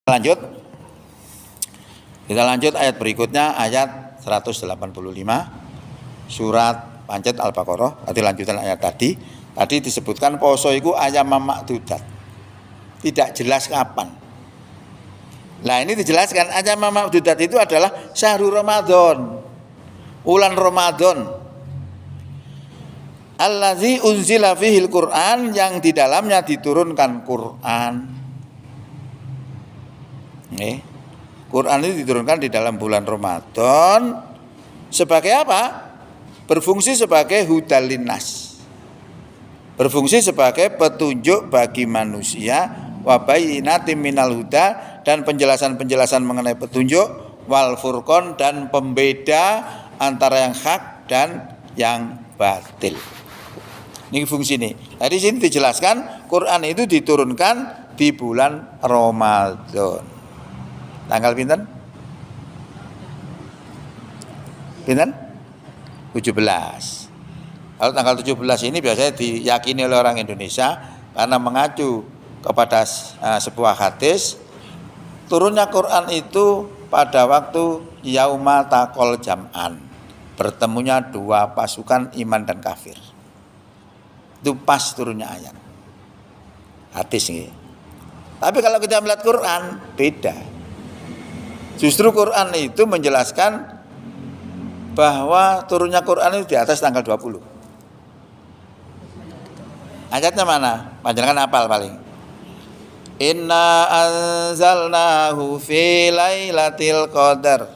Lanjut. Kita lanjut ayat berikutnya, ayat 185 surat Pancet Al-Baqarah. Tadi lanjutan ayat tadi. Tadi disebutkan poso iku ayam makdudat. Tidak jelas kapan. Nah, ini dijelaskan ayam makdudat itu adalah syahrul Ramadan. Bulan Ramadan. Allazi unzila fihil Qur'an, yang di dalamnya diturunkan Qur'an. Quran itu diturunkan di dalam bulan Ramadan sebagai apa? Berfungsi sebagai hudal linnas, berfungsi sebagai petunjuk bagi manusia, wa bayyinatin minal huda, dan penjelasan-penjelasan mengenai petunjuk, wal furqan, dan pembeda antara yang hak dan yang batil. Ini fungsi ini. Nah, di sini dijelaskan Quran itu diturunkan di bulan Ramadan. Tanggal pinten? Pinten? 17. Kalau tanggal 17 ini biasanya diyakini oleh orang Indonesia karena mengacu kepada sebuah hadis, turunnya Quran itu pada waktu yauma taqol jam'an, bertemunya dua pasukan iman dan kafir. Itu pas turunnya ayat. Hadis ini. Tapi kalau kita melihat Quran beda. Justru Quran itu menjelaskan bahwa turunnya Quran itu di atas tanggal 20. Ayatnya mana? Panjenengan hafal paling. Inna anzalnahu fi lailatul qadar.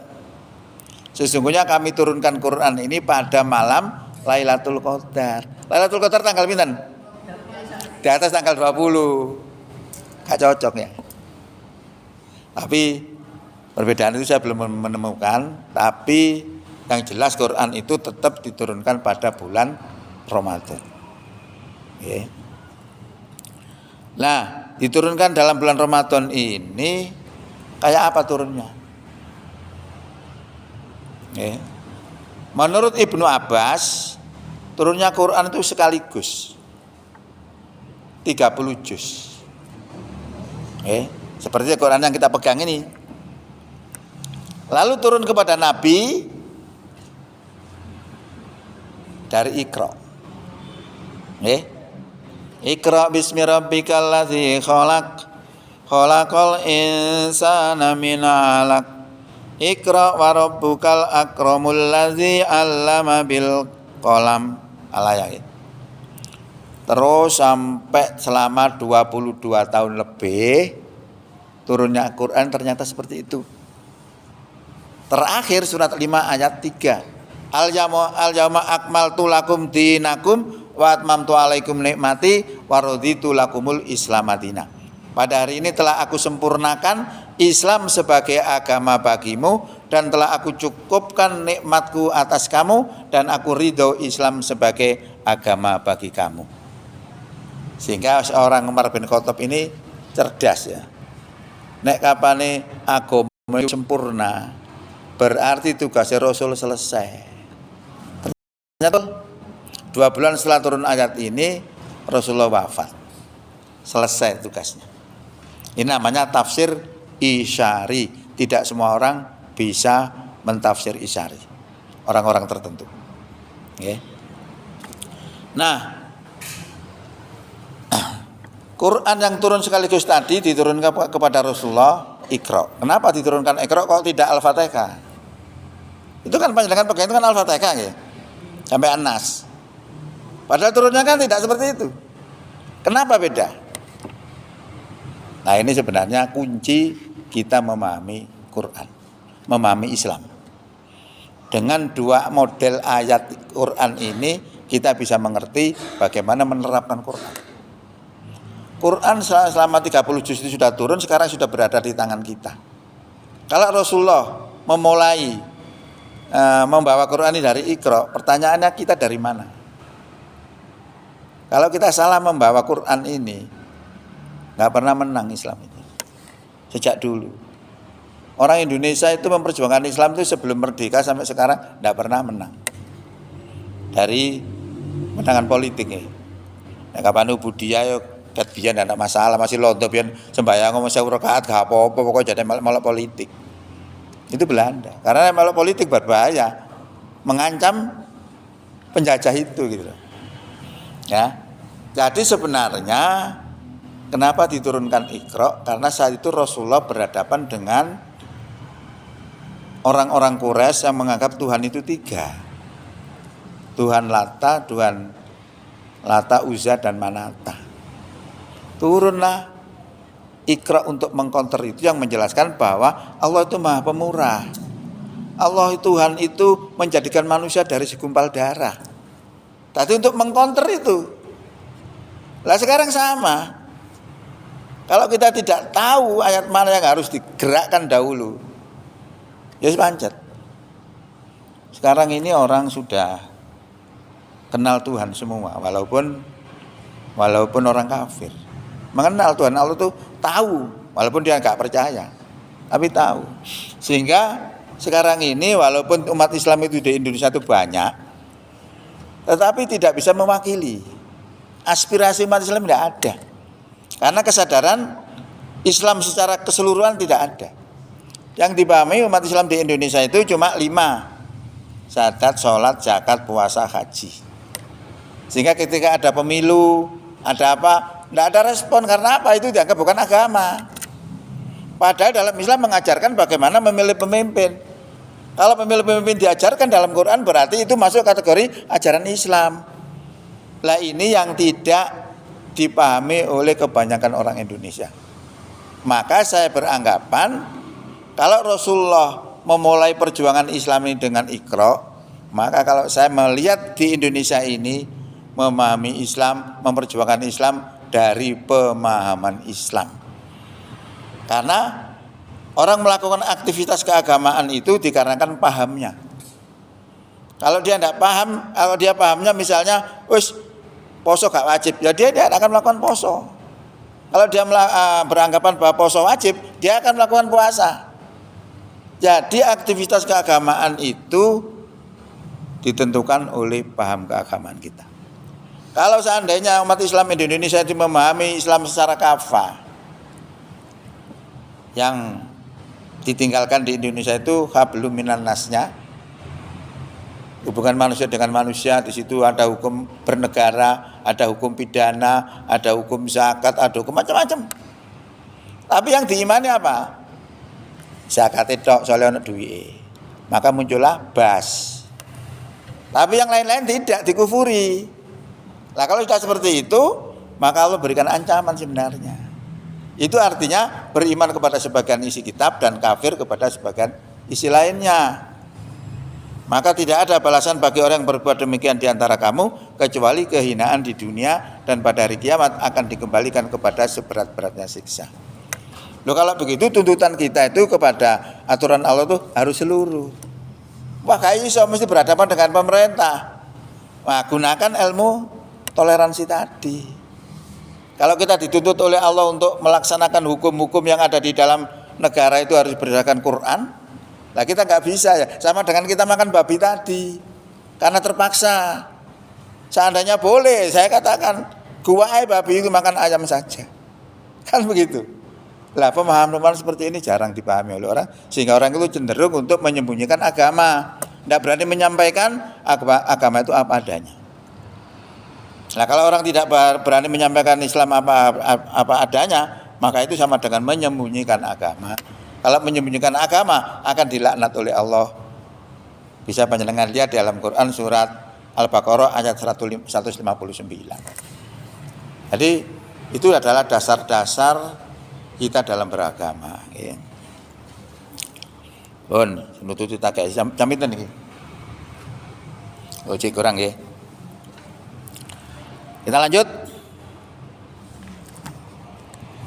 Sesungguhnya kami turunkan Quran ini pada malam Lailatul Qadar. Lailatul Qadar tanggal pinten? Di atas tanggal 20. Gak cocok ya. Tapi perbedaan itu saya belum menemukan, tapi yang jelas Quran itu tetap diturunkan pada bulan Ramadan. Okay. Nah, diturunkan dalam bulan Ramadan ini kayak apa turunnya? Okay. Menurut Ibnu Abbas, turunnya Quran itu sekaligus 30 juz. Okay. Seperti Quran yang kita pegang ini. Lalu turun kepada Nabi dari Iqra. Iqra bismi rabbikal ladzi khalaq, khalaqal insana min 'alaq. Iqra wa rabbukal akramul ladzi 'allama bil qalam. Al-ayat. Terus sampai selama 22 tahun lebih turunnya Quran ternyata seperti itu. Terakhir surat 5 ayat 3. Al-yawma akmaltu lakum dinakum wa atmamtu alaikum nikmati wa raditu lakumul Islam madina. Pada hari ini telah aku sempurnakan Islam sebagai agama bagimu, dan telah aku cukupkan nikmatku atas kamu, dan aku ridho Islam sebagai agama bagi kamu. Sehingga seorang Umar bin Khattab ini cerdas ya. Nek kapane agama sempurna, berarti tugasnya Rasul selesai. Ternyata 2 bulan setelah turun ayat ini Rasulullah wafat. Selesai tugasnya. Ini namanya tafsir isyari. Tidak semua orang bisa mentafsir isyari. Orang-orang tertentu. Okay. Nah, Quran yang turun sekaligus tadi diturunkan kepada Rasulullah Iqra. Kenapa diturunkan Iqra kok tidak Al-Fatihah? Itu kan panjenengan pegang itu kan Al-Fatihah ya. Sampai An-Nas. Padahal turunnya kan tidak seperti itu. Kenapa beda? Nah, ini sebenarnya kunci kita memahami Quran, memahami Islam. Dengan 2 model ayat Quran ini kita bisa mengerti bagaimana menerapkan Quran. Quran selama 30 juz itu sudah turun, sekarang sudah berada di tangan kita. Kalau Rasulullah memulai membawa Quran ini dari Iqra, pertanyaannya kita dari mana? Kalau kita salah membawa Quran ini, nggak pernah menang Islam ini. Sejak dulu orang Indonesia itu memperjuangkan Islam itu sebelum merdeka sampai sekarang nggak pernah menang dari menangan politik ya. Nah, kapan Budaya Ket biyen ndak masalah, masih londo biyen sembahyang ngomong 1000 rakaat gak apa-apa, pokoknya jadi melok politik. Itu Belanda. Karena melok politik berbahaya, mengancam penjajah itu gitu loh. Ya. Jadi sebenarnya kenapa diturunkan Iqra? Karena saat itu Rasulullah berhadapan dengan orang-orang Quraisy yang menganggap Tuhan itu 3. Tuhan Lata, Uzza dan Manata. Turunlah Iqra untuk mengkonter itu, yang menjelaskan bahwa Allah itu Maha Pemurah. Allah Tuhan itu menjadikan manusia dari segumpal darah. Tadi untuk mengkonter itu. Lah sekarang sama. Kalau kita tidak tahu ayat mana yang harus digerakkan dahulu, ya pancet. Sekarang ini orang sudah kenal Tuhan semua, walaupun orang kafir. Mengenal Tuhan Allah itu tahu, walaupun dia nggak percaya, tapi tahu. Sehingga sekarang ini walaupun umat Islam itu di Indonesia itu banyak, tetapi tidak bisa mewakili aspirasi umat Islam, tidak ada. Karena kesadaran Islam secara keseluruhan tidak ada. Yang dipahami umat Islam di Indonesia itu cuma 5: syahadat, sholat, zakat, puasa, haji. Sehingga ketika ada pemilu, ada apa, tidak ada respon. Karena apa? Itu dianggap bukan agama. Padahal dalam Islam mengajarkan bagaimana memilih pemimpin. Kalau memilih pemimpin diajarkan dalam Quran, berarti itu masuk kategori ajaran Islam. Lah ini yang tidak dipahami oleh kebanyakan orang Indonesia. Maka saya beranggapan kalau Rasulullah memulai perjuangan Islam ini dengan Iqra, maka kalau saya melihat di Indonesia ini memahami Islam, memperjuangkan Islam dari pemahaman Islam. Karena orang melakukan aktivitas keagamaan itu dikarenakan pahamnya. Kalau dia tidak paham, kalau dia pahamnya misalnya, poso gak wajib, ya dia tidak akan melakukan poso. Kalau dia beranggapan bahwa poso wajib, dia akan melakukan puasa. Jadi aktivitas keagamaan itu ditentukan oleh paham keagamaan kita. Kalau seandainya umat Islam di Indonesia itu memahami Islam secara kafah, yang ditinggalkan di Indonesia itu hablum minan nasnya, hubungan manusia dengan manusia. Di situ ada hukum bernegara, ada hukum pidana, ada hukum zakat, ada hukum macam-macam. Tapi yang diimani apa? Zakat itu soalnya ono duwike. Maka muncullah BAS. Tapi yang lain-lain tidak, dikufuri. Nah kalau sudah seperti itu, maka Allah berikan ancaman sebenarnya. Itu artinya beriman kepada sebagian isi kitab dan kafir kepada sebagian isi lainnya. Maka tidak ada balasan bagi orang yang berbuat demikian di antara kamu kecuali kehinaan di dunia, dan pada hari kiamat akan dikembalikan kepada seberat-beratnya siksa. Loh kalau begitu tuntutan kita itu kepada aturan Allah itu harus seluruh. Wah kayak iso mesti berhadapan dengan pemerintah. Wah gunakan ilmu toleransi tadi. Kalau kita dituntut oleh Allah untuk melaksanakan hukum-hukum yang ada di dalam negara itu harus berdasarkan Quran, lah kita nggak bisa ya. Sama dengan kita makan babi tadi, karena terpaksa. Seandainya boleh, saya katakan gua babi itu makan ayam saja, kan begitu. Lah pemahaman seperti ini jarang dipahami oleh orang, sehingga orang itu cenderung untuk menyembunyikan agama, tidak berani menyampaikan agama itu apa adanya. Nah kalau orang tidak berani menyampaikan Islam apa adanya, maka itu sama dengan menyembunyikan agama. Kalau menyembunyikan agama akan dilaknat oleh Allah. Bisa panjenengan lihat di dalam Quran surat Al-Baqarah ayat 159. Jadi itu adalah dasar-dasar kita dalam beragama. Pun nututi tak kayak jam itu nih. Ojek kurang ya. Kita lanjut.